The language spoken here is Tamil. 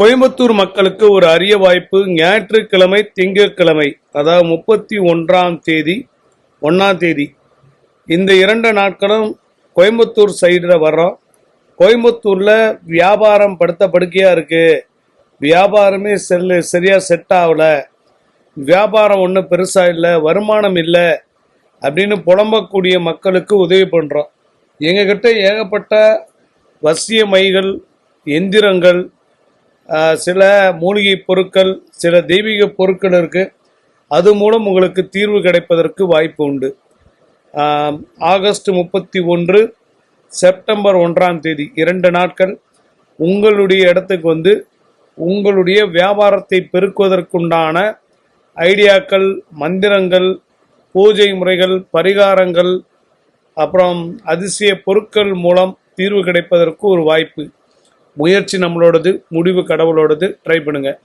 கோயம்புத்தூர் மக்களுக்கு ஒரு அரிய வாய்ப்பு. ஞாயிற்றுக்கிழமை, திங்கட்கிழமை, அதாவது 31ஆம் தேதி, 1ஆம் தேதி, இந்த 2 நாட்களும் கோயம்புத்தூர் சைடில் வர்றோம். கோயம்புத்தூரில் வியாபாரம் படுத்த படுக்கையாக இருக்குது, வியாபாரமே சரியாக செட் ஆகலை, வியாபாரம் ஒன்றும் பெருசாக இல்லை, வருமானம் இல்லை அப்படின்னு புலம்பக்கூடிய மக்களுக்கு உதவி பண்ணுறோம். எங்ககிட்ட ஏகப்பட்ட வசிய மைகள், எந்திரங்கள், சில மூலிகை பொருட்கள், சில தெய்வீக பொருட்கள் இருக்குது. அது மூலம் உங்களுக்கு தீர்வு கிடைப்பதற்கு வாய்ப்பு உண்டு. ஆகஸ்ட் 31, செப்டம்பர் 1ஆம் தேதி 2 நாட்கள் உங்களுடைய இடத்துக்கு வந்து உங்களுடைய வியாபாரத்தை பெருக்குவதற்குண்டான ஐடியாக்கள், மந்திரங்கள், பூஜை முறைகள், பரிகாரங்கள், அப்புறம் அதிசய பொருட்கள் மூலம் தீர்வு கிடைப்பதற்கு ஒரு வாய்ப்பு. முயற்சி நம்மளோடது, முடிவு கடவுளோடது. ட்ரை பண்ணுங்கள்.